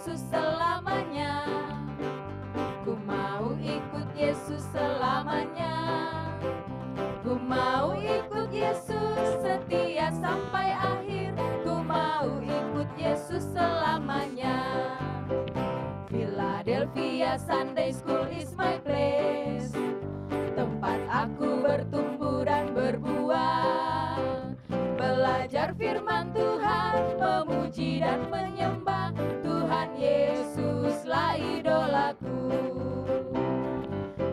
Yesus selamanya. Ku mau ikut Yesus selamanya. Ku mau ikut Yesus setia sampai akhir. Ku mau ikut Yesus selamanya. Philadelphia Sunday School is my place, tempat aku bertumbuh dan berbuah. Belajar firman Tuhan, memuji dan menyembah Tuhan Yesuslah idolaku.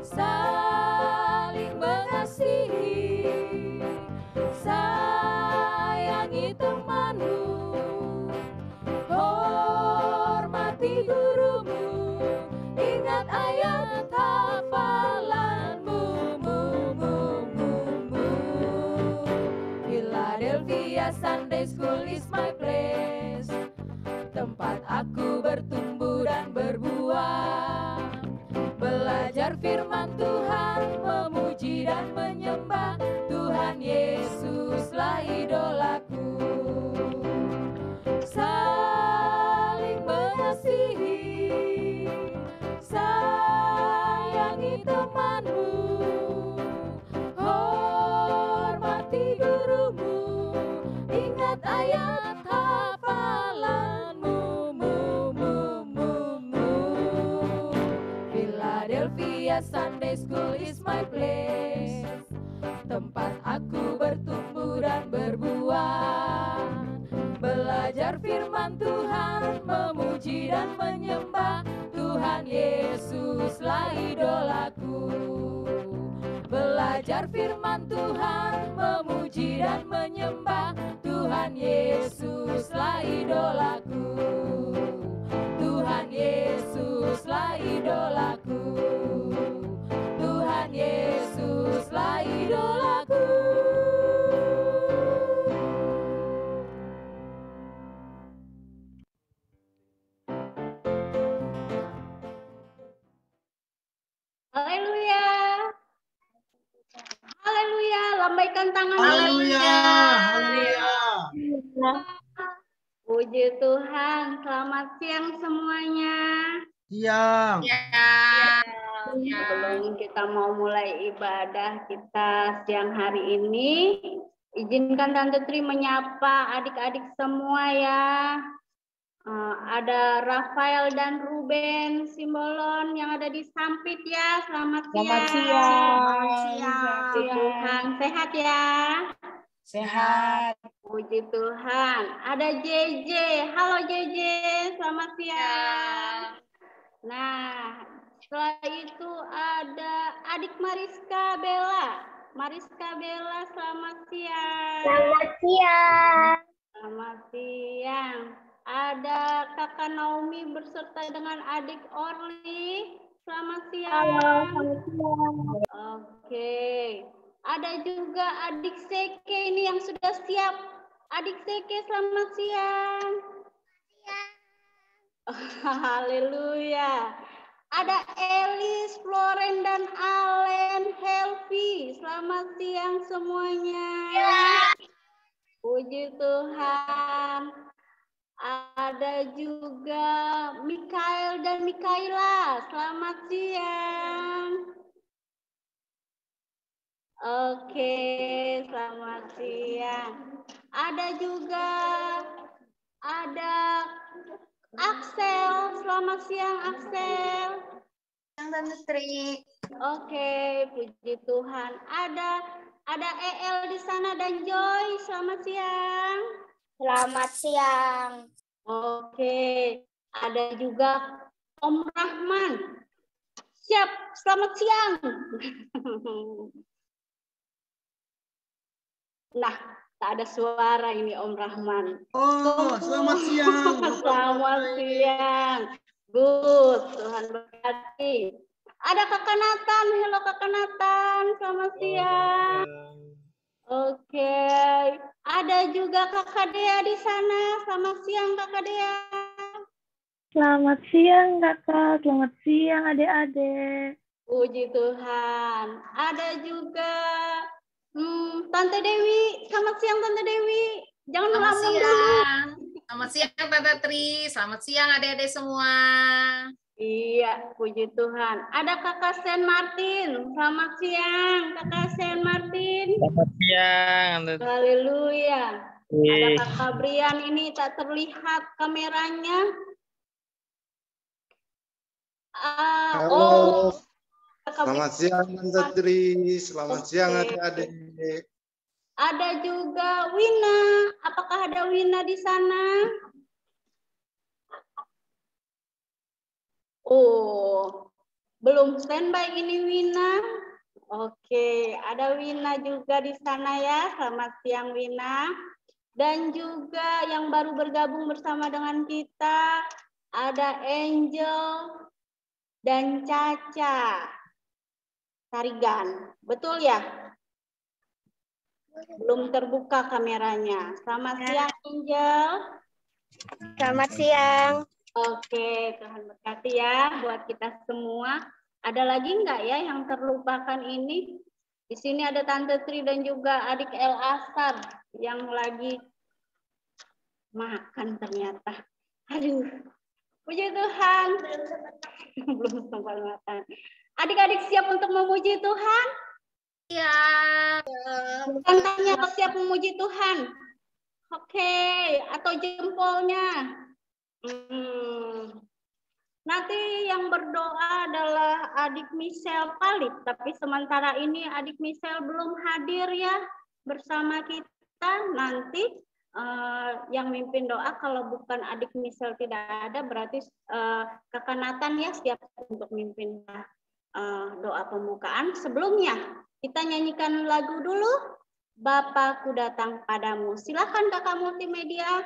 Saling mengasihi, sayangi temanmu, hormati gurumu, ingat ayat hafalanmu. Philadelphia Sunday School is my place, tempat aku bertumbuh dan berbuah. Belajar firman Tuhan, memuji dan menyembah Tuhan Yesuslah idolaku. Saling mengasihi, sayangi temanmu, hormati gurumu, ingat ayat hafalanmu. Philadelphia Sunday School is my place, tempat aku bertumbuh dan berbuah. Belajar firman Tuhan, memuji dan menyembah Tuhan Yesuslah idolaku. Belajar firman Tuhan, memuji dan menyembah Tuhan Yesuslah idolaku. Tuhan Yesuslah idolaku. Tuhan Yesuslah idolaku. Haleluya. Haleluya, lambaikan tangan. Haleluya. Haleluya. Puji Tuhan, selamat siang semuanya. Siang. Sebelum kita mau mulai ibadah kita siang hari ini, izinkan Tante Tri menyapa adik-adik semua ya. Ada Rafael dan Ruben Simbolon yang ada di Sampit ya. Selamat siang. Selamat siang. Puji Tuhan, sehat ya. Sehat. Puji Tuhan. Ada JJ. Halo JJ, selamat siang. Nah, setelah itu ada adik Mariska Bella. Mariska Bella, selamat siang. Selamat siang. Selamat siang. Ada Kakak Naomi berserta dengan adik Orly. Selamat siang. Halo, selamat siang. Oke. Ada juga adik Seke ini yang sudah siap. Adik Seke, selamat siang. Haleluya. Ada Elis, Floren, dan Allen, Helvi. Selamat siang semuanya. Puji Tuhan. Ada juga Mikael dan Mikaela. Selamat siang. Oke, selamat siang. Ada juga Axel. Selamat siang Axel. Tante Tri. Oke, puji Tuhan. Ada EL di sana dan Joy. Selamat siang. Selamat siang. Oke, ada juga Om Rahman. Siap, selamat siang. Nah, tak ada suara ini Om Rahman. Oh, selamat siang. Selamat siang. Good, Tuhan berkati. Ada Kakak Nathan. Halo Kakak Nathan, selamat siang. Oke, ada juga Kakak Dea di sana. Selamat siang Kakak Dea. Selamat siang kakak, selamat siang adik-adik. Puji Tuhan. Ada juga Tante Dewi. Selamat siang Tante Dewi. Jangan Selamat melambung siang. dulu. Selamat siang Tante Tri, selamat siang adik-adik semua. Iya, puji Tuhan. Ada Kakak Sen Martin. Selamat siang, Kakak Sen Martin. Selamat siang. Haleluya. Ada Kakak Brian ini tak terlihat kameranya. Halo. Selamat siang Tante Tri. Selamat siang adik-adik. Ada juga Wina. Apakah ada Wina di sana? Oh, belum standby ini Wina. Oke, ada Wina juga di sana ya. Selamat siang Wina. Dan juga yang baru bergabung bersama dengan kita, ada Angel dan Caca Tarigan. Betul ya? Belum terbuka kameranya. Selamat siang Angel. Selamat siang. Oke, Tuhan berkati ya buat kita semua. Ada lagi nggak ya yang terlupakan ini? Di sini ada Tante Tri dan juga adik El Asar yang lagi makan ternyata. Aduh, puji Tuhan. Belum sempat makan. Adik-adik siap untuk memuji Tuhan? Siap. Tantanya siap memuji Tuhan? Oke, atau jempolnya? Nanti yang berdoa adalah adik Michelle Palip, tapi sementara ini adik Michelle belum hadir ya bersama kita. Nanti yang mimpin doa kalau bukan adik Michelle tidak ada, berarti Kakak Nathan ya siap untuk mimpin doa pembukaan. Sebelumnya kita nyanyikan lagu dulu. Bapakku datang padamu. Silakan Kakak multimedia.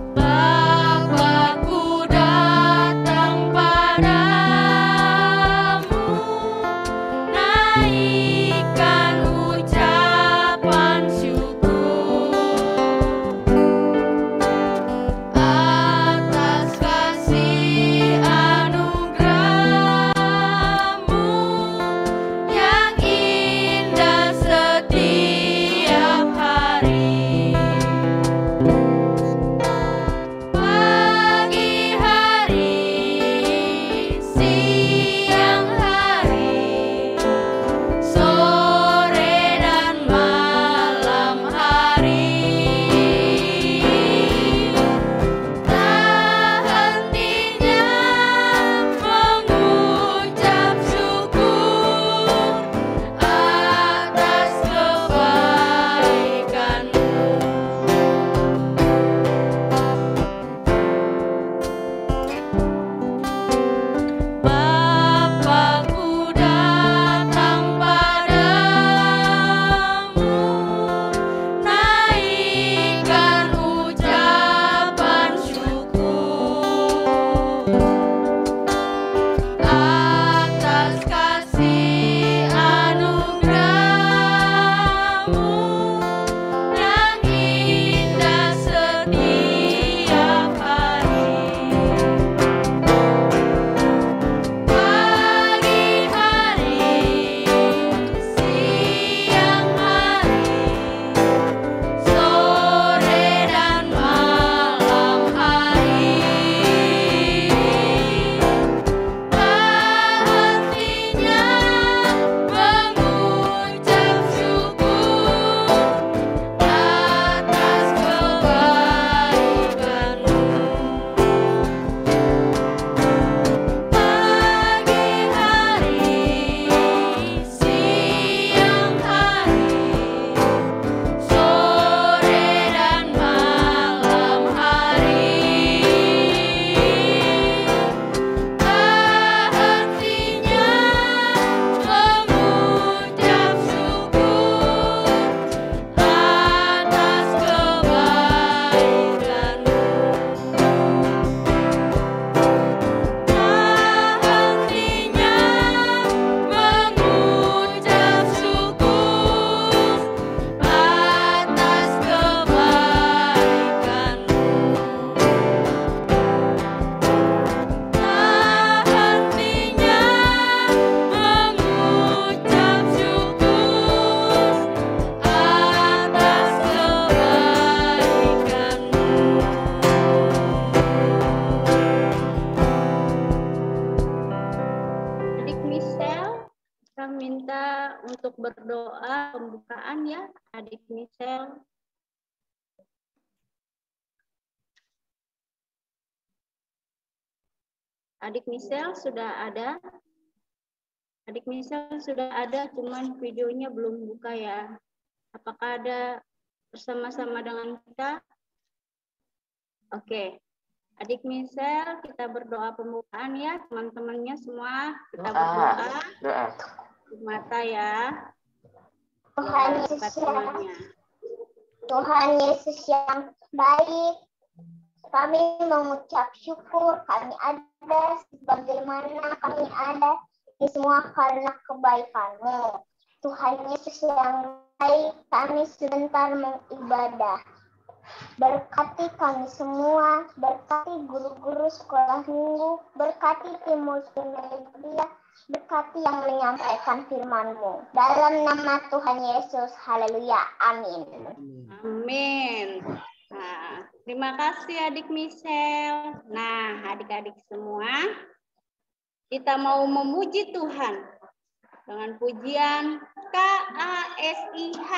Bapakku datang padamu, naik berdoa pembukaan ya, adik Michelle. Adik Michelle sudah ada? Adik Michelle sudah ada, cuman videonya belum buka ya. Apakah ada bersama-sama dengan kita? Oke. Adik Michelle, kita berdoa pembukaan ya, teman-temannya semua. Kita berdoa. Mata ya. Tuhan Yesus yang baik, kami mengucap syukur kami ada sebagaimana kami ada ini semua karena kebaikan-Mu. Tuhan Yesus yang baik, kami sebentar mengibadah. Berkati kami semua, berkati guru-guru sekolah minggu, berkati tim multimedia, berkati yang menyampaikan firman-Mu. Dalam nama Tuhan Yesus, haleluya, amin. Amin. Nah, terima kasih adik Michelle. Nah, adik-adik semua, kita mau memuji Tuhan dengan pujian KASIH.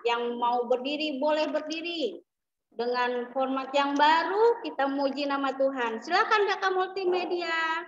Yang mau berdiri boleh berdiri. Dengan format yang baru, kita memuji nama Tuhan. Silakan kakak multimedia.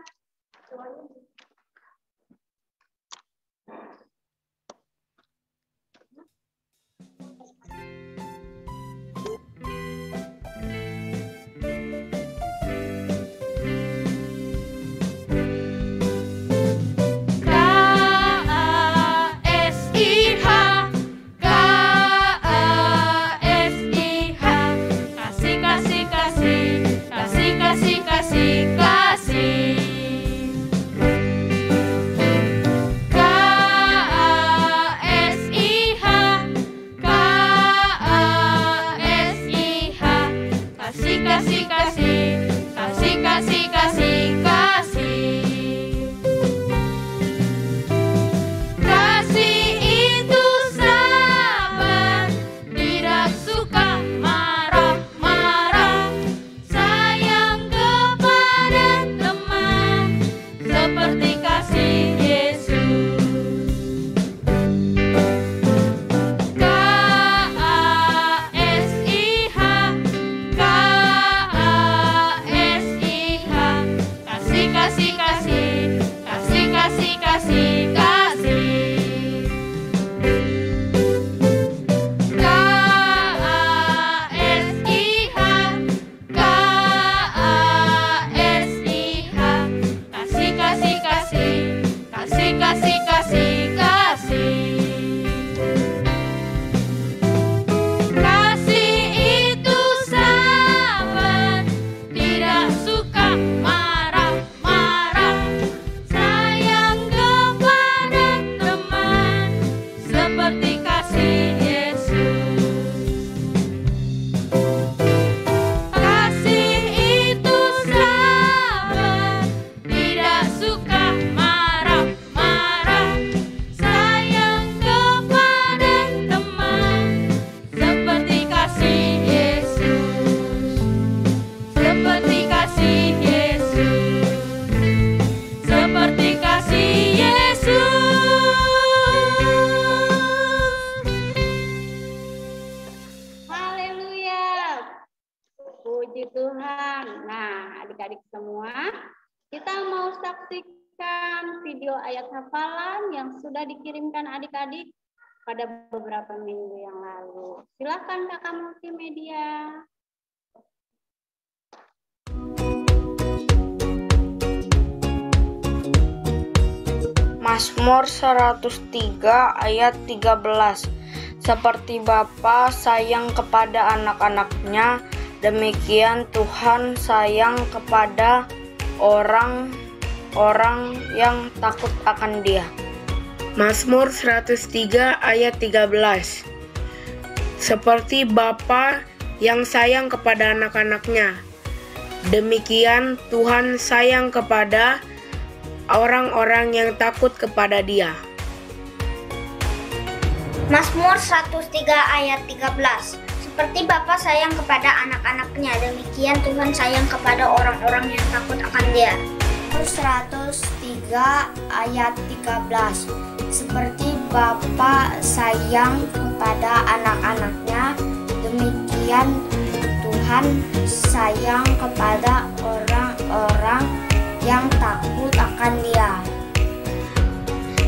Sudah dikirimkan adik-adik pada beberapa minggu yang lalu. Silakan kakak multimedia. Mazmur 103 ayat 13. Seperti Bapa sayang kepada anak-anaknya, demikian Tuhan sayang kepada orang-orang yang takut akan Dia. Mazmur 103 ayat 13. Seperti Bapa yang sayang kepada anak-anaknya, demikian Tuhan sayang kepada orang-orang yang takut kepada Dia. Mazmur 103 ayat 13. Seperti Bapa sayang kepada anak-anaknya, demikian Tuhan sayang kepada orang-orang yang takut akan Dia. Mazmur 103 ayat 13. Seperti Bapa sayang kepada anak-anaknya, demikian Tuhan sayang kepada orang-orang yang takut akan Dia.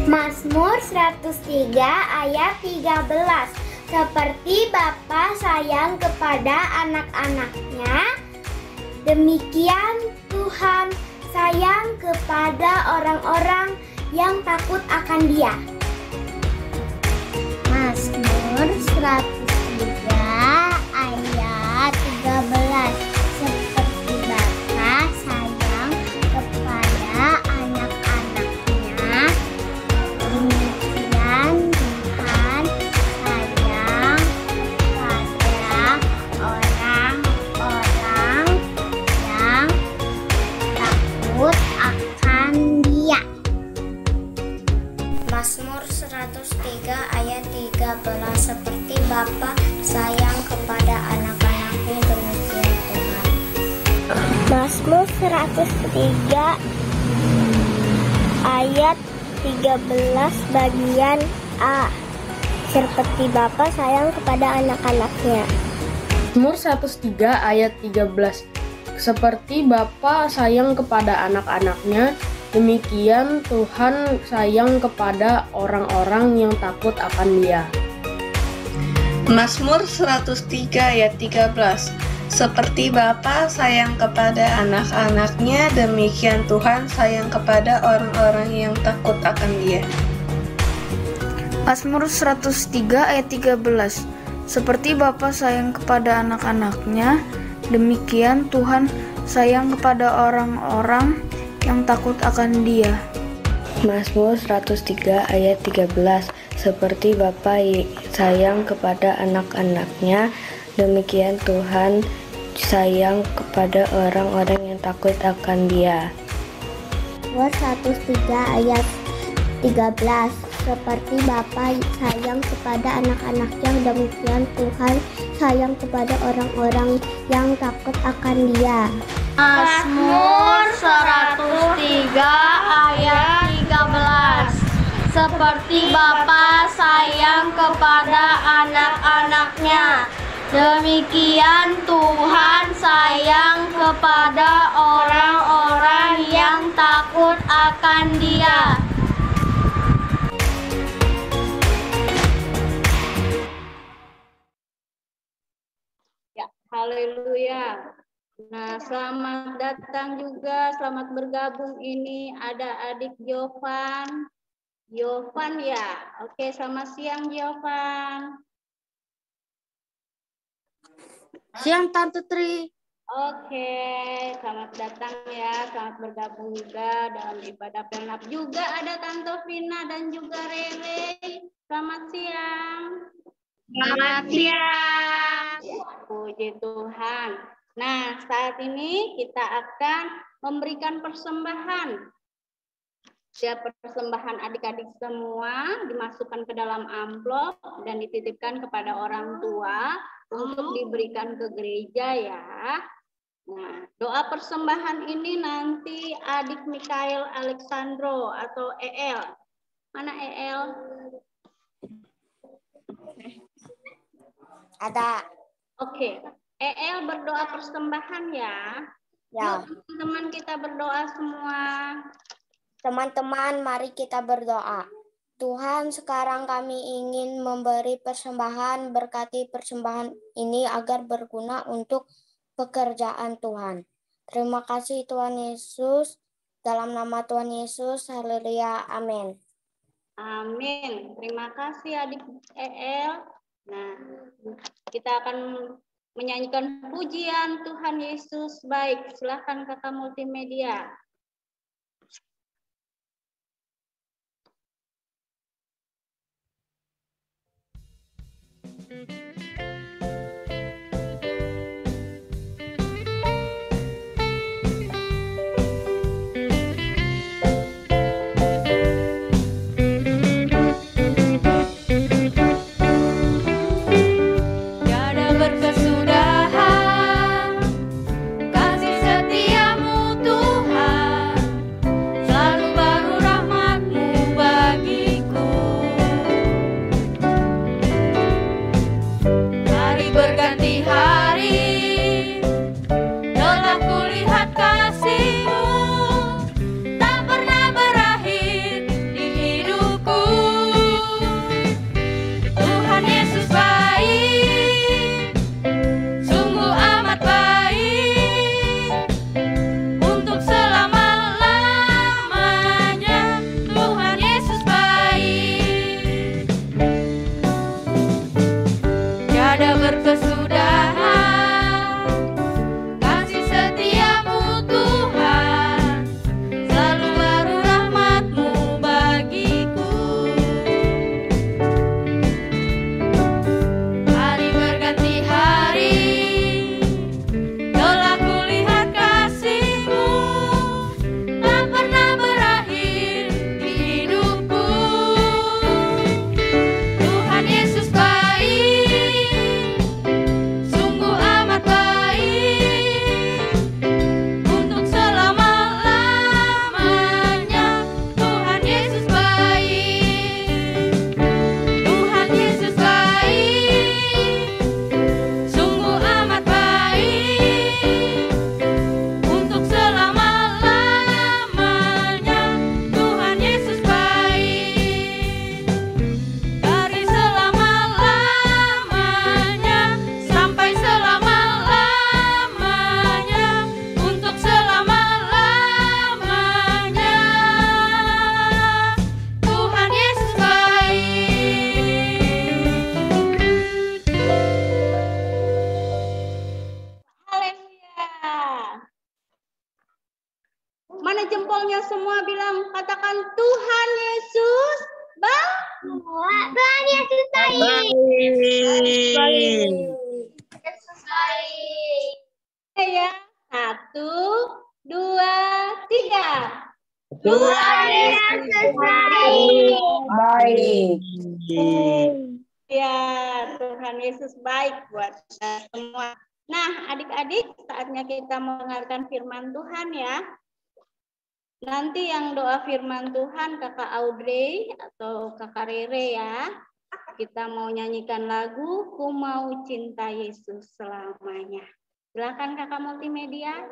Mazmur 103 ayat 13. Seperti Bapa sayang kepada anak-anaknya, demikian Tuhan sayang kepada orang-orang yang takut akan Dia. Mazmur 103 ayat 13. Seperti Bapa sayang kepada anak-anaknya, demikian Tuhan sayang kepada orang-orang yang takut akan Dia. Mazmur 103 ayat 13. Seperti Bapa sayang kepada anak-anaknya, demikian Tuhan. Mazmur 103 ayat 13 bagian A. Seperti Bapa sayang kepada anak-anaknya. Mazmur 103 ayat 13. Seperti Bapa sayang kepada anak-anaknya, demikian Tuhan sayang kepada orang-orang yang takut akan Dia. Mazmur 103 ayat 13. Seperti Bapa sayang kepada anak-anaknya, demikian Tuhan sayang kepada orang-orang yang takut akan Dia. Mazmur 103 ayat 13. Seperti Bapa sayang kepada anak-anaknya, demikian Tuhan sayang kepada orang-orang yang takut akan Dia. Mazmur 103 ayat 13. Seperti Bapa sayang kepada anak-anaknya, demikian Tuhan sayang kepada orang-orang yang takut akan Dia. Mazmur 103 ayat 13. Seperti Bapa sayang kepada anak-anaknya, demikian Tuhan sayang kepada orang-orang yang takut akan Dia. Mazmur 103 ayat 13. Seperti Bapa sayang kepada anak-anaknya, demikian Tuhan sayang kepada orang-orang yang takut akan Dia. Ya, haleluya. Nah, selamat datang juga, selamat bergabung. Ini ada adik Jovan. Jovan ya? Oke, selamat siang Jovan. Siang Tante Tri. Oke, selamat datang ya, selamat bergabung juga dalam ibadah penap. Juga ada Tante Vina dan juga Rere. Selamat siang. Selamat siang. Ya, puji Tuhan. Nah, saat ini kita akan memberikan persembahan. Setiap persembahan adik-adik semua dimasukkan ke dalam amplop dan dititipkan kepada orang tua untuk diberikan ke gereja ya. Nah, doa persembahan ini nanti adik Mikael Alexandro atau EL. Mana EL? Ada. Oke. EL berdoa persembahan ya. Ya. Yuk, teman-teman kita berdoa semua. Teman-teman, mari kita berdoa. Tuhan, sekarang kami ingin memberi persembahan, berkati persembahan ini agar berguna untuk pekerjaan Tuhan. Terima kasih Tuhan Yesus. Dalam nama Tuhan Yesus, haleluya, amin. Amin. Terima kasih adik EL. Nah, kita akan menyanyikan pujian Tuhan Yesus baik. Silakan kakak multimedia. Tiada berkesudahan kasih setiamu Tuhan. Mana jempolnya semua bilang, katakan Tuhan Yesus baik. Tuhan Yesus baik. Yesus baik. Ya, 1, 2, 3. Tuhan Yesus baik. Ya, Tuhan Yesus baik buat kita semua. Nah, adik-adik, saatnya kita mendengarkan firman Tuhan ya. Nanti yang doa firman Tuhan Kakak Audrey atau Kakak Rere ya. Kita mau nyanyikan lagu Ku Mau Cinta Yesus Selamanya. Silakan Kakak Multimedia.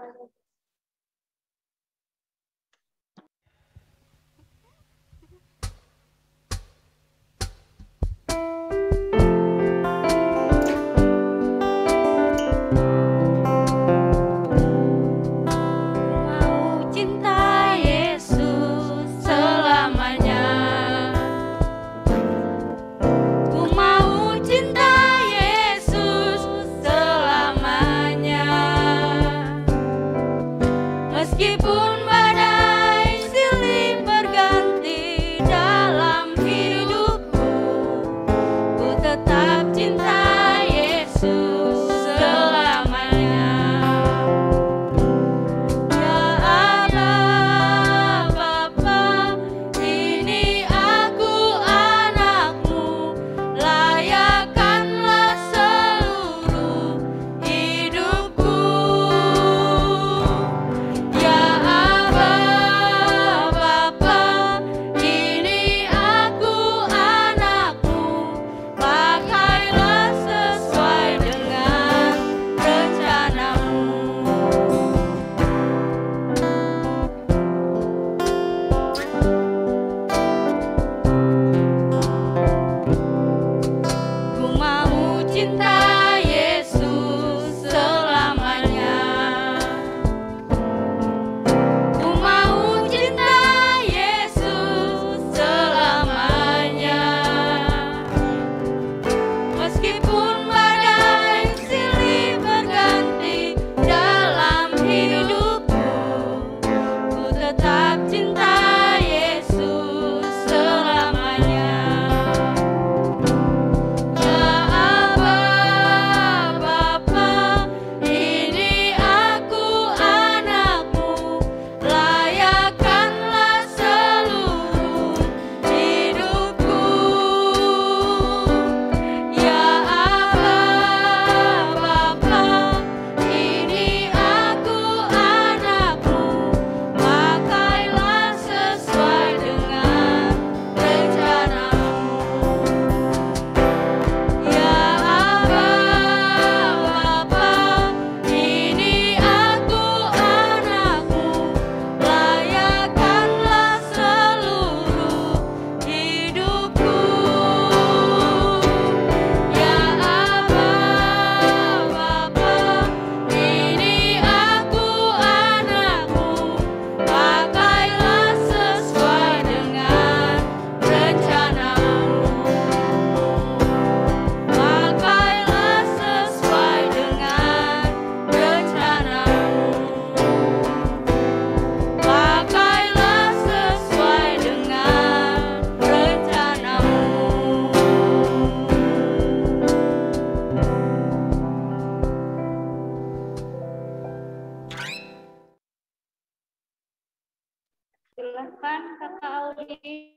Silahkan Kakak Audi.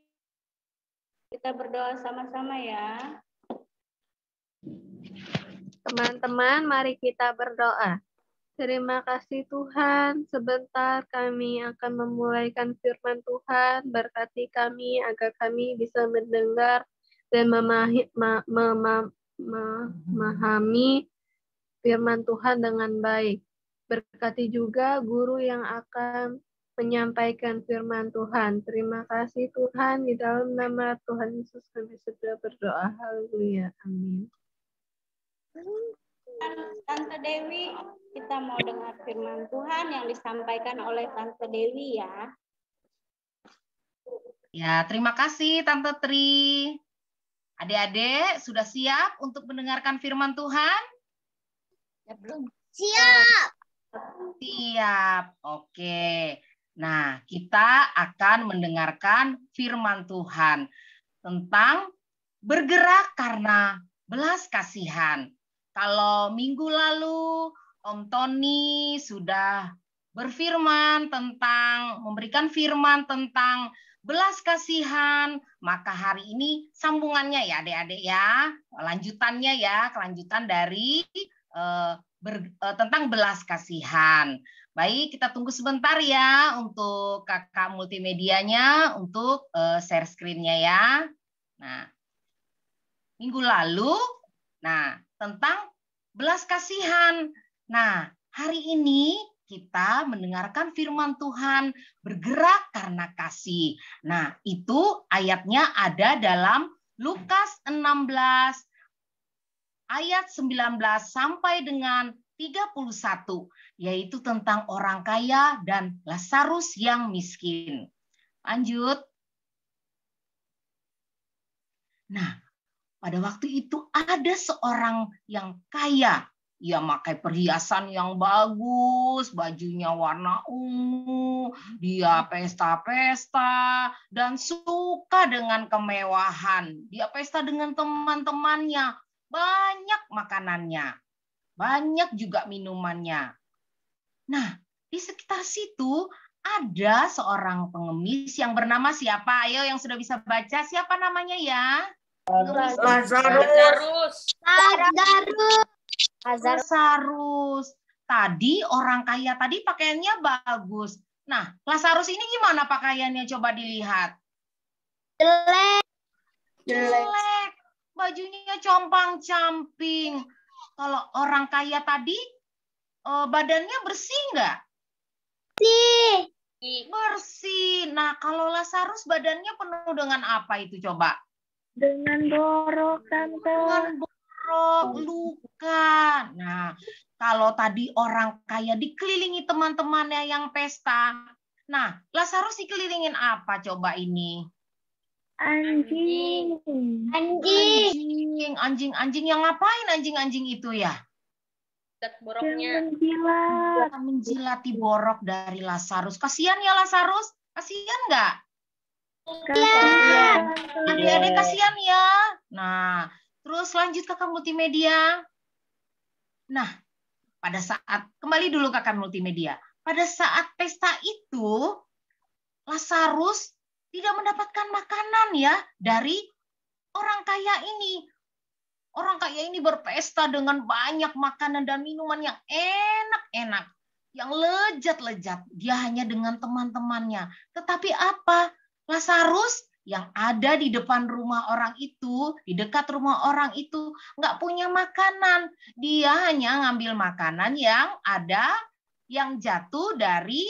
Kita berdoa sama-sama ya. Teman-teman, mari kita berdoa. Terima kasih Tuhan, sebentar kami akan memulaikan firman Tuhan. Berkati kami agar kami bisa mendengar dan memahami firman Tuhan dengan baik. Berkati juga guru yang akan menyampaikan firman Tuhan. Terima kasih Tuhan, di dalam nama Tuhan Yesus kami sudah berdoa. Haleluya. Amin. Tante Dewi, kita mau dengar firman Tuhan yang disampaikan oleh Tante Dewi ya. Ya, terima kasih Tante Tri. Adik-adik sudah siap untuk mendengarkan firman Tuhan? Ya belum. Siap. Siap. Oke. Nah, kita akan mendengarkan firman Tuhan tentang bergerak karena belas kasihan. Kalau minggu lalu Om Tony sudah berfirman tentang, memberikan firman tentang belas kasihan, maka hari ini sambungannya ya adik-adik ya, lanjutannya ya, kelanjutan dari tentang belas kasihan. Baik, kita tunggu sebentar ya untuk kakak multimedianya untuk share screen-nya ya. Nah, minggu lalu, tentang belas kasihan. Nah, hari ini kita mendengarkan firman Tuhan, bergerak karena kasih. Nah, itu ayatnya ada dalam Lukas 16 ayat 19 sampai dengan 31, yaitu tentang orang kaya dan Lazarus yang miskin. Lanjut. Nah, pada waktu itu ada seorang yang kaya. Ia pakai perhiasan yang bagus, bajunya warna ungu, dia pesta-pesta, dan suka dengan kemewahan. Dia pesta dengan teman-temannya, banyak makanannya, banyak juga minumannya. Nah, di sekitar situ ada seorang pengemis yang bernama siapa? Ayo yang sudah bisa baca, siapa namanya ya? Lazarus. Tadi orang kaya tadi pakaiannya bagus. Nah, Lazarus ini gimana pakaiannya? Coba dilihat. Jelek. Bajunya compang-camping. Kalau orang kaya tadi, badannya bersih nggak? Bersih. Nah, kalau Lazarus badannya penuh dengan apa itu coba? Dengan borok, Tante. Dengan borok, luka. Nah, kalau tadi orang kaya dikelilingi teman-temannya yang pesta. Nah, Lazarus dikelilingin apa coba ini? Anjing. Anjing yang ngapain anjing-anjing itu ya? Menjilati borok dari Lazarus. Kasihan ya Lazarus? Kasihan nggak? Kasihan. Adik-adik kasihan ya. Nah, terus lanjut kakak multimedia. Nah, pada saat, kembali dulu kakak multimedia. Pada saat pesta itu, Lazarus tidak mendapatkan makanan ya dari orang kaya ini. Orang kaya ini berpesta dengan banyak makanan dan minuman yang enak-enak, yang lezat-lezat. Dia hanya dengan teman-temannya. Tetapi apa? Lazarus yang ada di depan rumah orang itu, di dekat rumah orang itu, nggak punya makanan. Dia hanya ngambil makanan yang ada, yang jatuh dari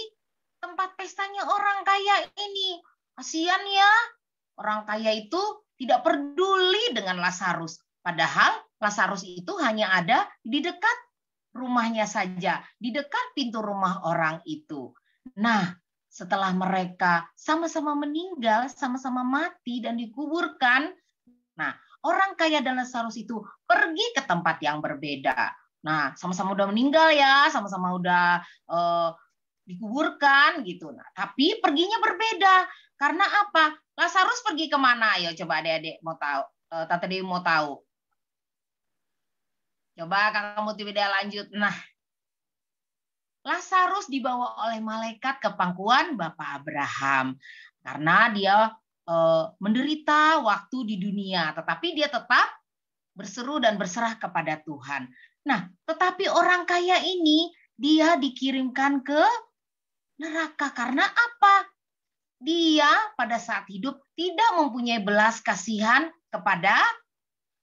tempat pestanya orang kaya ini. Kasihan ya, orang kaya itu tidak peduli dengan Lazarus. Padahal Lazarus itu hanya ada di dekat rumahnya saja, di dekat pintu rumah orang itu. Nah, setelah mereka sama-sama meninggal, sama-sama mati dan dikuburkan, nah, orang kaya dan Lazarus itu pergi ke tempat yang berbeda. Nah, sama-sama udah meninggal ya, sama-sama udah dikuburkan gitu. Nah, tapi perginya berbeda. Karena apa? Lazarus pergi kemana? Ayo coba adik-adik mau tahu. Tante Dewi mau tahu. Coba kakak multimedia lanjut. Nah, Lazarus dibawa oleh malaikat ke pangkuan Bapak Abraham. Karena dia menderita waktu di dunia. Tetapi dia tetap berseru dan berserah kepada Tuhan. Nah, tetapi orang kaya ini, dia dikirimkan ke neraka. Karena apa? Dia pada saat hidup tidak mempunyai belas kasihan kepada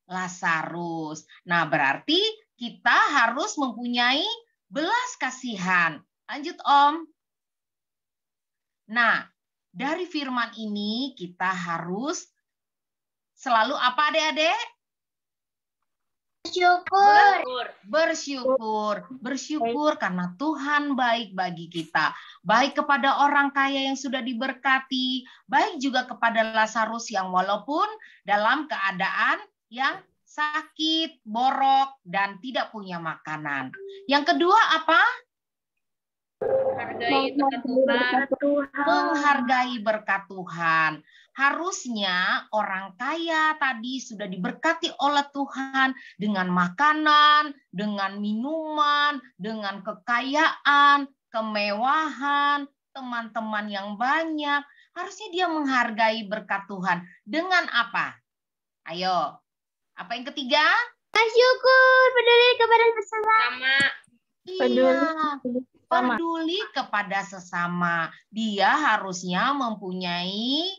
Lazarus. Nah, berarti kita harus mempunyai belas kasihan. Lanjut, Om. Nah, dari firman ini kita harus selalu apa, adik-adik? Bersyukur karena Tuhan baik bagi kita. Baik kepada orang kaya yang sudah diberkati, baik juga kepada Lazarus yang walaupun dalam keadaan yang sakit, borok, dan tidak punya makanan. Yang kedua apa? Menghargai berkat Tuhan. Harusnya orang kaya tadi sudah diberkati oleh Tuhan dengan makanan, dengan minuman, dengan kekayaan, kemewahan, teman-teman yang banyak. Harusnya dia menghargai berkat Tuhan. Dengan apa? Ayo. Apa yang ketiga? Bersyukur, peduli kepada sesama. Iya, peduli kepada sesama. Dia harusnya mempunyai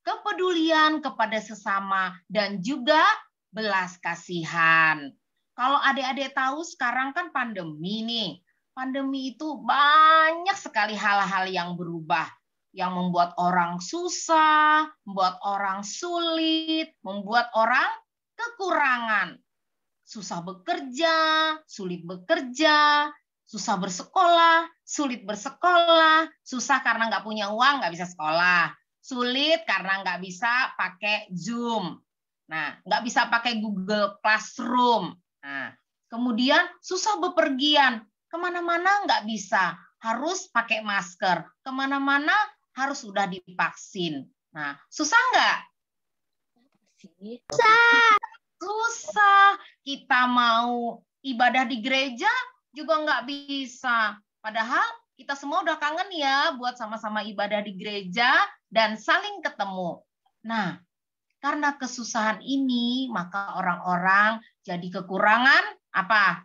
kepedulian kepada sesama dan juga belas kasihan. Kalau adik-adik tahu sekarang kan pandemi nih. Pandemi itu banyak sekali hal-hal yang berubah. Yang membuat orang susah, membuat orang sulit, membuat orang kekurangan. Susah bekerja, sulit bekerja, susah bersekolah, sulit bersekolah, susah karena nggak punya uang, nggak bisa sekolah, sulit karena nggak bisa pakai Zoom, nah nggak bisa pakai Google Classroom, nah kemudian susah bepergian, kemana-mana nggak bisa, harus pakai masker, kemana-mana harus sudah divaksin. Nah, susah nggak? Susah. Kita mau ibadah di gereja juga nggak bisa. Padahal kita semua udah kangen ya buat sama-sama ibadah di gereja dan saling ketemu. Nah, karena kesusahan ini, maka orang-orang jadi kekurangan apa?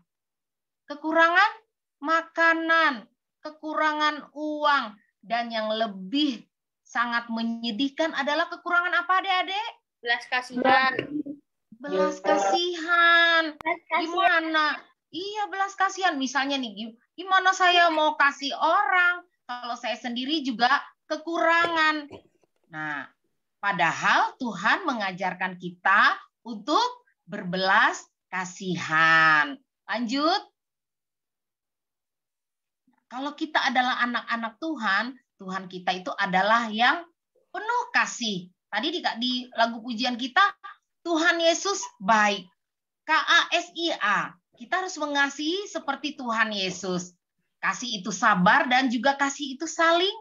Kekurangan makanan, kekurangan uang, dan yang lebih sangat menyedihkan adalah kekurangan apa, adik-adik? Belas kasihan. Belas kasihan. Gimana? Iya, belas kasihan. Misalnya nih, gimana saya mau kasih orang kalau saya sendiri juga kekurangan. Nah, padahal Tuhan mengajarkan kita untuk berbelas kasihan. Lanjut. Kalau kita adalah anak-anak Tuhan, Tuhan kita itu adalah yang penuh kasih. Tadi di lagu pujian kita, Tuhan Yesus baik. KASIA. Kita harus mengasihi seperti Tuhan Yesus. Kasih itu sabar dan juga kasih itu saling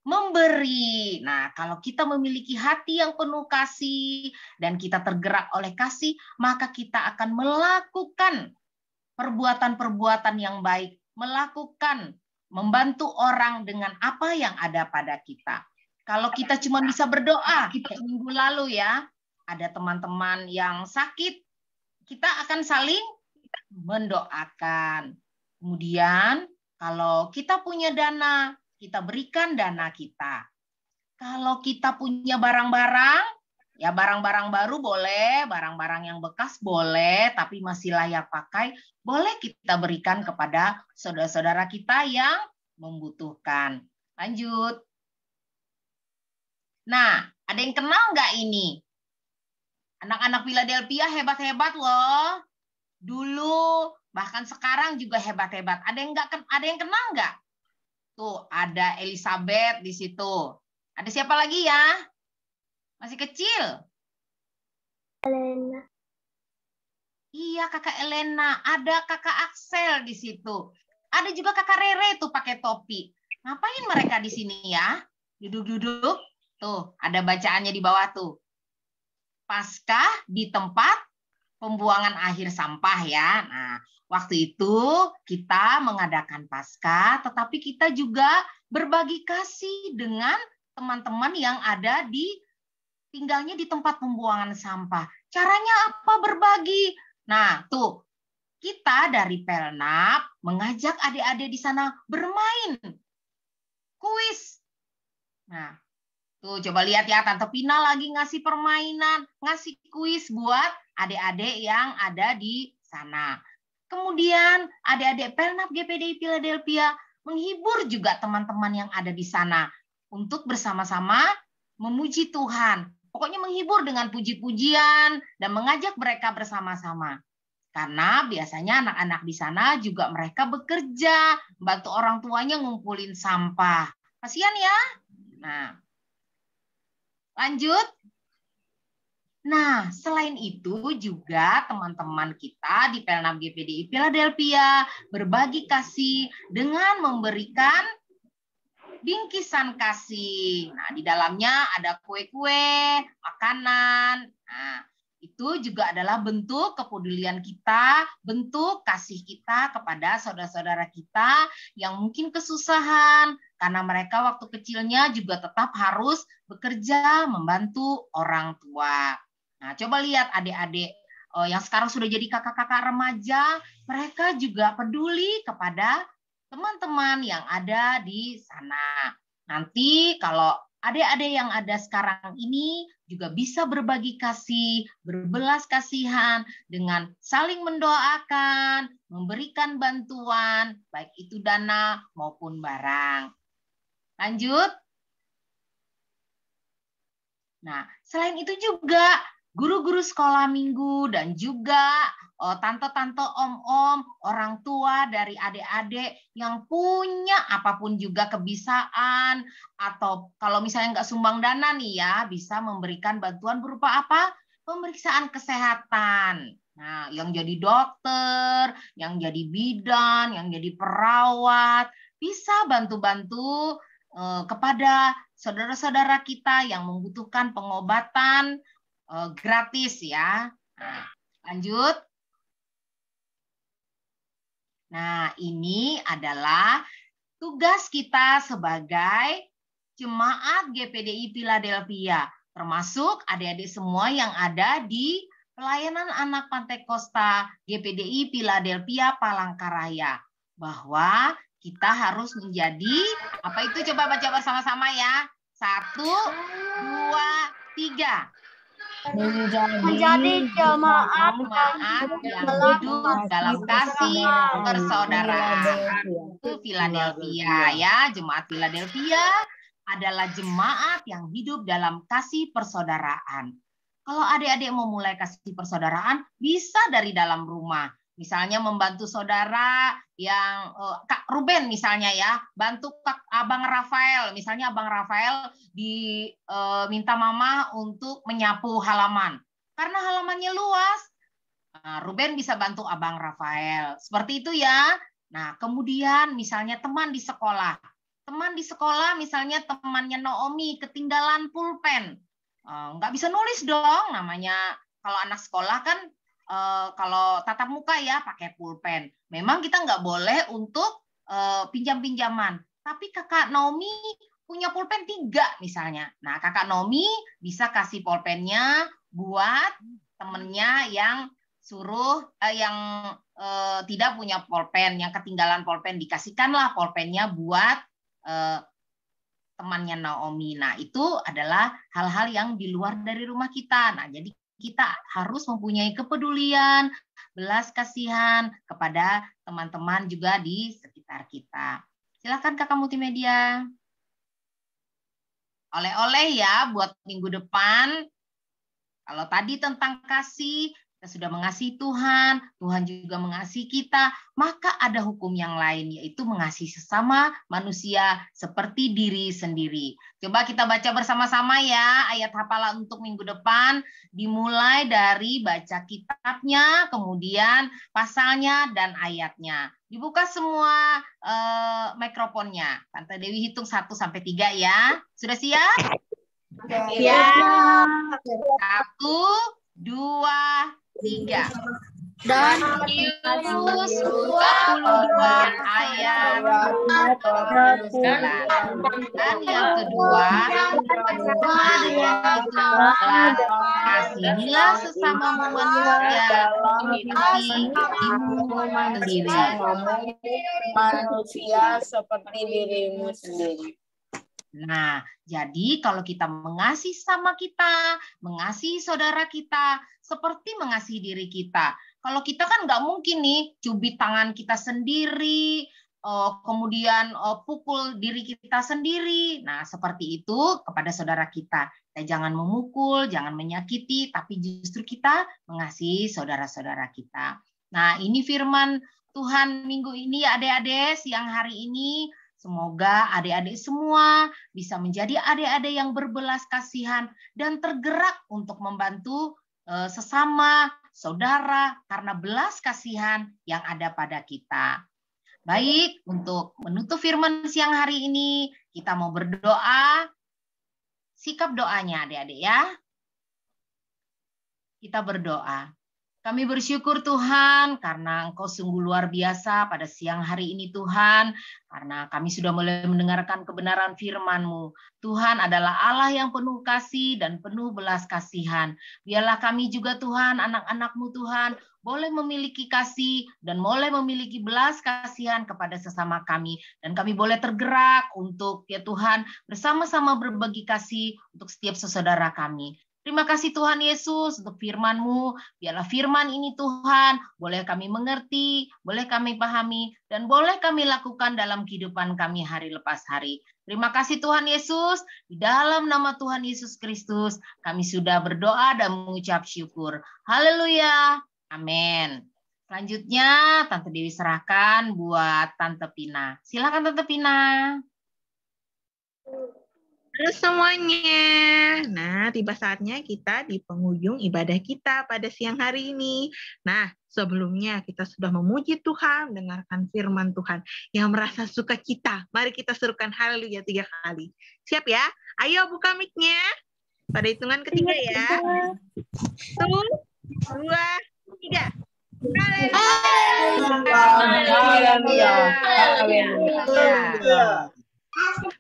memberi. Nah, kalau kita memiliki hati yang penuh kasih dan kita tergerak oleh kasih, maka kita akan melakukan perbuatan-perbuatan yang baik, melakukan, membantu orang dengan apa yang ada pada kita. Kalau kita cuma bisa berdoa, kayak minggu lalu ya, ada teman-teman yang sakit, kita akan saling mendoakan. Kemudian, kalau kita punya dana, kita berikan dana kita. Kalau kita punya barang-barang, ya barang-barang baru boleh, barang-barang yang bekas boleh, tapi masih layak pakai, boleh kita berikan kepada saudara-saudara kita yang membutuhkan. Lanjut. Nah, ada yang kenal nggak ini? Anak-anak Philadelphia hebat-hebat loh. Dulu, bahkan sekarang juga hebat-hebat. Ada yang kenal nggak? Tuh, ada Elizabeth di situ. Ada siapa lagi ya? Masih kecil? Elena. Iya, kakak Elena. Ada kakak Axel di situ. Ada juga kakak Rere tuh pakai topi. Ngapain mereka di sini ya? Duduk-duduk. Tuh, ada bacaannya di bawah tuh. Paskah di tempat pembuangan akhir sampah ya. Nah, waktu itu kita mengadakan Paskah, tetapi kita juga berbagi kasih dengan teman-teman yang ada tinggalnya di tempat pembuangan sampah. Caranya apa berbagi? Nah, tuh kita dari Pelnap mengajak adik-adik di sana bermain kuis. Nah, tuh coba lihat ya, Tante Pina lagi ngasih permainan, ngasih kuis buat adik-adik yang ada di sana. Kemudian adik-adik Pelnap GPDI Philadelphia menghibur juga teman-teman yang ada di sana untuk bersama-sama memuji Tuhan. Pokoknya menghibur dengan puji-pujian dan mengajak mereka bersama-sama. Karena biasanya anak-anak di sana juga mereka bekerja, bantu orang tuanya ngumpulin sampah. Kasihan ya? Nah, lanjut. Nah, selain itu juga teman-teman kita di Pelnam GPDI Philadelphia berbagi kasih dengan memberikan bingkisan kasih. Nah, di dalamnya ada kue-kue, makanan. Nah, itu juga adalah bentuk kepedulian kita, bentuk kasih kita kepada saudara-saudara kita yang mungkin kesusahan, karena mereka waktu kecilnya juga tetap harus bekerja membantu orang tua. Nah, coba lihat adik-adik yang sekarang sudah jadi kakak-kakak remaja, mereka juga peduli kepada teman-teman yang ada di sana. Nanti kalau adik-adik yang ada sekarang ini juga bisa berbagi kasih, berbelas kasihan dengan saling mendoakan, memberikan bantuan, baik itu dana maupun barang. Lanjut. Nah, selain itu juga guru-guru sekolah minggu dan juga tante-tante, om-om, orang tua dari adik-adik yang punya apapun juga kebisaan, atau kalau misalnya nggak sumbang dana nih ya, bisa memberikan bantuan berupa apa? Pemeriksaan kesehatan. Nah, yang jadi dokter, yang jadi bidan, yang jadi perawat, bisa bantu-bantu kepada saudara-saudara kita yang membutuhkan pengobatan gratis ya. Nah, lanjut. Nah, ini adalah tugas kita sebagai jemaat GPDI Philadelphia, termasuk adik-adik semua yang ada di pelayanan anak Pantai Kosta GPDI Philadelphia Palangkaraya, bahwa kita harus menjadi apa itu, coba baca bersama-sama ya. 1, 2, 3. Menjadi jemaat yang hidup dalam kasih persaudaraan. Itu Philadelphia ya, jemaat Philadelphia adalah jemaat yang hidup dalam kasih persaudaraan. Kalau adik-adik mau mulai kasih persaudaraan, bisa dari dalam rumah. Misalnya membantu saudara yang Kak Ruben misalnya ya, bantu Abang Rafael. Misalnya Abang Rafael diminta mama untuk menyapu halaman. Karena halamannya luas, Ruben bisa bantu Abang Rafael. Seperti itu ya. Nah, kemudian misalnya teman di sekolah. Teman di sekolah misalnya temannya Naomi ketinggalan pulpen. Nggak bisa nulis dong, namanya kalau anak sekolah kan kalau tatap muka ya pakai pulpen. Memang kita nggak boleh untuk pinjam-pinjaman. Tapi kakak Naomi punya pulpen 3 misalnya. Nah, kakak Naomi bisa kasih pulpennya buat temennya yang tidak punya pulpen, yang ketinggalan pulpen, dikasihkanlah pulpennya buat temannya Naomi. Nah, itu adalah hal-hal yang di luar dari rumah kita. Nah, jadi kita harus mempunyai kepedulian, belas kasihan kepada teman-teman juga di sekitar kita. Silakan Kakak Multimedia. Oleh-oleh ya buat minggu depan. Kalau tadi tentang kasih, kita sudah mengasihi Tuhan, Tuhan juga mengasihi kita, maka ada hukum yang lain, yaitu mengasihi sesama manusia seperti diri sendiri. Coba kita baca bersama-sama ya, ayat hafalan untuk minggu depan, dimulai dari baca kitabnya, kemudian pasalnya dan ayatnya. Dibuka semua mikrofonnya. Tante Dewi hitung 1 sampai 3 ya. Sudah siap? Ya. 1, 2, 3. Dan Yesus 22 ayat 29. Dan yang kedua, kasihilah sesama manusia seperti dirimu sendiri. Manusia seperti dirimu sendiri. Nah, jadi kalau kita mengasihi sama kita, mengasihi saudara kita, seperti mengasihi diri kita. Kalau kita kan nggak mungkin nih cubit tangan kita sendiri, kemudian pukul diri kita sendiri. Nah, seperti itu kepada saudara kita. Kita jangan memukul, jangan menyakiti, tapi justru kita mengasihi saudara-saudara kita. Nah, ini firman Tuhan minggu ini, adik-adik, siang hari ini. Semoga adik-adik semua bisa menjadi adik-adik yang berbelas kasihan dan tergerak untuk membantu sesama saudara karena belas kasihan yang ada pada kita. Baik, untuk menutup firman siang hari ini, kita mau berdoa. Sikap doanya adik-adik ya. Kita berdoa. Kami bersyukur Tuhan karena Engkau sungguh luar biasa pada siang hari ini Tuhan. Karena kami sudah mulai mendengarkan kebenaran firman-Mu. Tuhan adalah Allah yang penuh kasih dan penuh belas kasihan. Biarlah kami juga Tuhan, anak-anak-Mu Tuhan, boleh memiliki kasih dan boleh memiliki belas kasihan kepada sesama kami. Dan kami boleh tergerak untuk ya Tuhan bersama-sama berbagi kasih untuk setiap saudara kami. Terima kasih Tuhan Yesus untuk firman-Mu. Biarlah firman ini Tuhan boleh kami mengerti, boleh kami pahami, dan boleh kami lakukan dalam kehidupan kami hari lepas hari. Terima kasih Tuhan Yesus. Di dalam nama Tuhan Yesus Kristus kami sudah berdoa dan mengucap syukur. Haleluya. Amin. Selanjutnya Tante Dewi serahkan buat Tante Pina. Silakan Tante Pina. Halo semuanya. Nah, tiba saatnya kita di penghujung ibadah kita pada siang hari ini. Nah, sebelumnya kita sudah memuji Tuhan, mendengarkan firman Tuhan yang merasa suka kita. Mari kita serukan haleluya 3 kali. Siap ya? Ayo buka mic-nya. Pada hitungan ketiga ya. 1, 2, 3.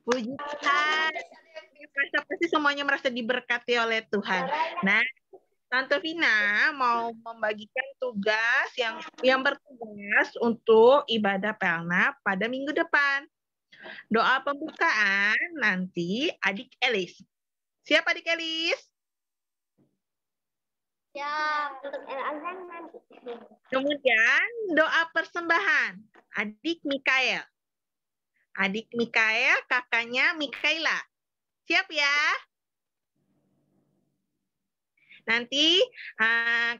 Puji Tuhan. Pasti semuanya merasa diberkati oleh Tuhan. Nah, Tante Vina mau membagikan tugas yang bertugas untuk ibadah Pelna pada minggu depan. Doa pembukaan nanti adik Elis. Siapa adik Elis? Ya, untuk Kemudian doa persembahan adik Mikael. Adik Mikael, kakaknya Mikaela. Siap ya? Nanti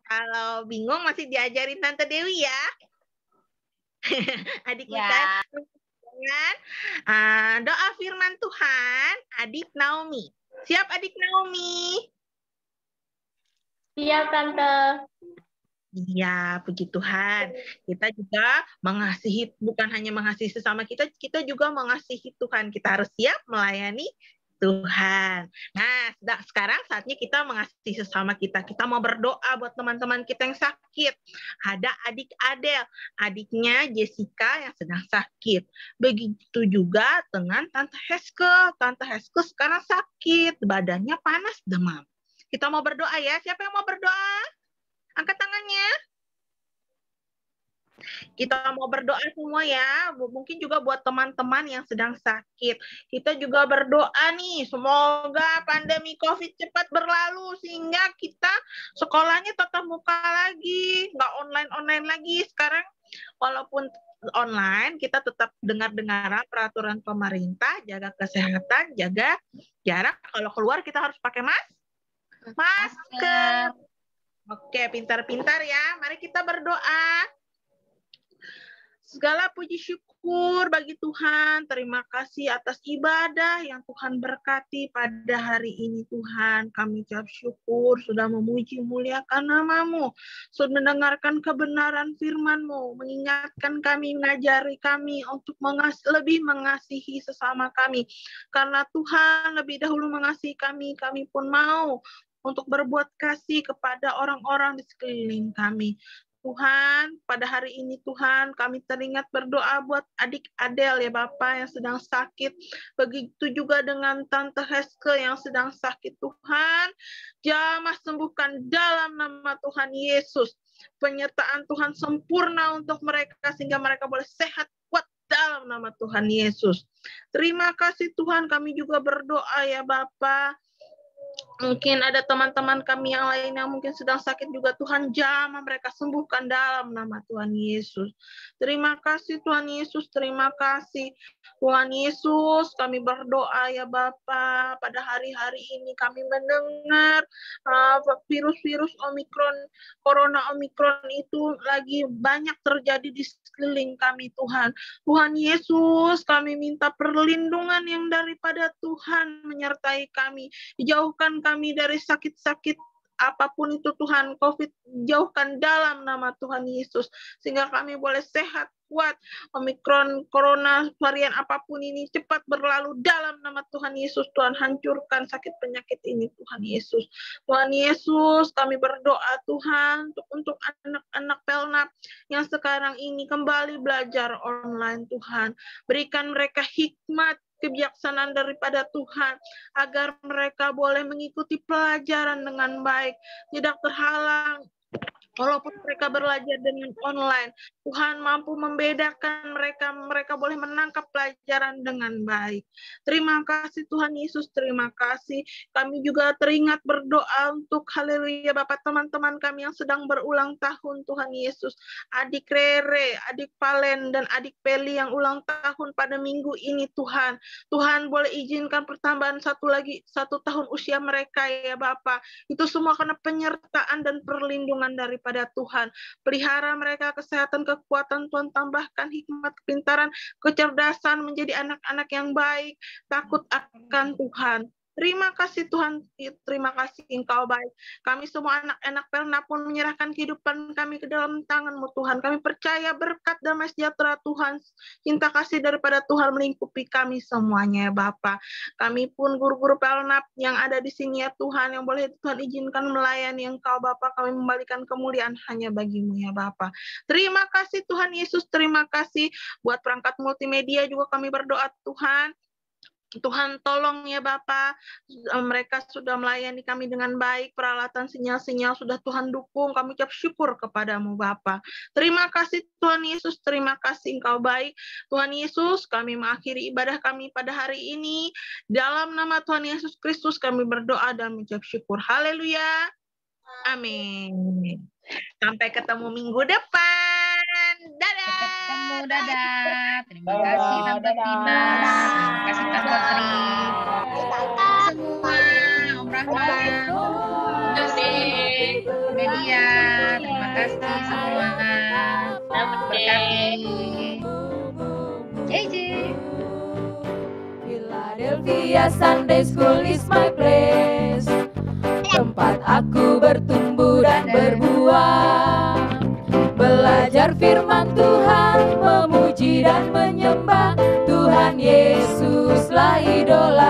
kalau bingung masih diajarin Tante Dewi ya. Adik Mikael. Doa firman Tuhan, adik Naomi. Siap adik Naomi? Siap Tante. Iya, puji Tuhan. Kita juga mengasihi, bukan hanya mengasihi sesama kita, kita juga mengasihi Tuhan. Kita harus siap melayani Tuhan. Nah, sekarang saatnya kita mengasihi sesama kita. Kita mau berdoa buat teman-teman kita yang sakit. Ada adik Adel, adiknya Jessica yang sedang sakit. Begitu juga dengan Tante Heske. Tante Heske sekarang sakit, badannya panas, demam. Kita mau berdoa ya. Siapa yang mau berdoa? Angkat tangannya. Kita mau berdoa semua ya. Mungkin juga buat teman-teman yang sedang sakit. Kita juga berdoa nih. Semoga pandemi COVID cepat berlalu. Sehingga kita sekolahnya tetap muka lagi. Nggak online-online lagi. Sekarang walaupun online, kita tetap dengar-dengar peraturan pemerintah. Jaga kesehatan, jaga jarak. Kalau keluar kita harus pakai masker. Oke, pintar-pintar ya. Mari kita berdoa. Segala puji syukur bagi Tuhan. Terima kasih atas ibadah yang Tuhan berkati pada hari ini Tuhan. Kami ucap syukur sudah memuji muliakan nama-Mu. Sudah mendengarkan kebenaran firman-Mu. Mengingatkan kami, mengajari kami untuk lebih mengasihi sesama kami. Karena Tuhan lebih dahulu mengasihi kami, kami pun mau untuk berbuat kasih kepada orang-orang di sekeliling kami. Tuhan, pada hari ini Tuhan, kami teringat berdoa buat adik Adel ya Bapak yang sedang sakit. Begitu juga dengan Tante Heske yang sedang sakit Tuhan. Jamah sembuhkan dalam nama Tuhan Yesus. Penyertaan Tuhan sempurna untuk mereka sehingga mereka boleh sehat kuat dalam nama Tuhan Yesus. Terima kasih Tuhan, kami juga berdoa ya Bapak. Mungkin ada teman-teman kami yang lain yang mungkin sedang sakit juga. Tuhan jamah mereka sembuhkan dalam nama Tuhan Yesus. Terima kasih Tuhan Yesus, terima kasih Tuhan Yesus. Kami berdoa ya Bapa, pada hari-hari ini kami mendengar virus-virus Omikron, Corona Omikron itu lagi banyak terjadi di sekeliling kami Tuhan. Tuhan Yesus, kami minta perlindungan yang daripada Tuhan menyertai kami. Jauhkan kami dari sakit-sakit apapun itu Tuhan, COVID, jauhkan dalam nama Tuhan Yesus, sehingga kami boleh sehat, kuat. Omikron, Corona, varian apapun ini cepat berlalu dalam nama Tuhan Yesus. Tuhan, hancurkan sakit penyakit ini Tuhan Yesus. Tuhan Yesus, kami berdoa Tuhan untuk anak-anak Pelnap yang sekarang ini kembali belajar online Tuhan. Berikan mereka hikmat, kebijaksanaan daripada Tuhan, agar mereka boleh mengikuti pelajaran dengan baik, tidak terhalang. Walaupun mereka belajar dengan online, Tuhan mampu membedakan mereka boleh menangkap pelajaran dengan baik. Terima kasih Tuhan Yesus, terima kasih. Kami juga teringat berdoa untuk haleluya Bapak teman-teman kami yang sedang berulang tahun Tuhan Yesus. Adik Rere, adik Palen, dan adik Peli yang ulang tahun pada minggu ini Tuhan. Tuhan boleh izinkan pertambahan satu tahun usia mereka ya Bapak. Itu semua karena penyertaan dan perlindungan daripada Tuhan. Pelihara mereka kesehatan, kekuatan Tuhan, tambahkan hikmat, kepintaran, kecerdasan menjadi anak-anak yang baik, takut akan Tuhan. Terima kasih Tuhan, terima kasih Engkau baik. Kami semua anak-anak Pelnap pun menyerahkan kehidupan kami ke dalam tangan-Mu Tuhan. Kami percaya berkat damai sejahtera Tuhan, cinta kasih daripada Tuhan melingkupi kami semuanya ya Bapa. Kami pun guru-guru Pelnap yang ada di sini ya Tuhan, yang boleh Tuhan izinkan melayani Engkau Bapa, kami membalikan kemuliaan hanya bagi-Mu ya Bapa. Terima kasih Tuhan Yesus, terima kasih buat perangkat multimedia juga kami berdoa Tuhan. Tuhan tolong ya Bapak, mereka sudah melayani kami dengan baik, peralatan sinyal-sinyal sudah Tuhan dukung, kami ucap syukur kepadamu Bapak. Terima kasih Tuhan Yesus, terima kasih Engkau baik. Tuhan Yesus, kami mengakhiri ibadah kami pada hari ini, dalam nama Tuhan Yesus Kristus kami berdoa dan mengucap syukur. Haleluya, amin. Sampai ketemu minggu depan. Dadah. Ketemu, dadah. Terima kasih Tante Tina. Terima kasih Tante Tri. Semua, Om Rahman, media. Terima kasih semua. Berkati. JJ. Philadelphia Sunday School is my place. Tempat aku bertumbuh dan berbuah, belajar firman Tuhan, memuji dan menyembah Tuhan Yesuslah idola.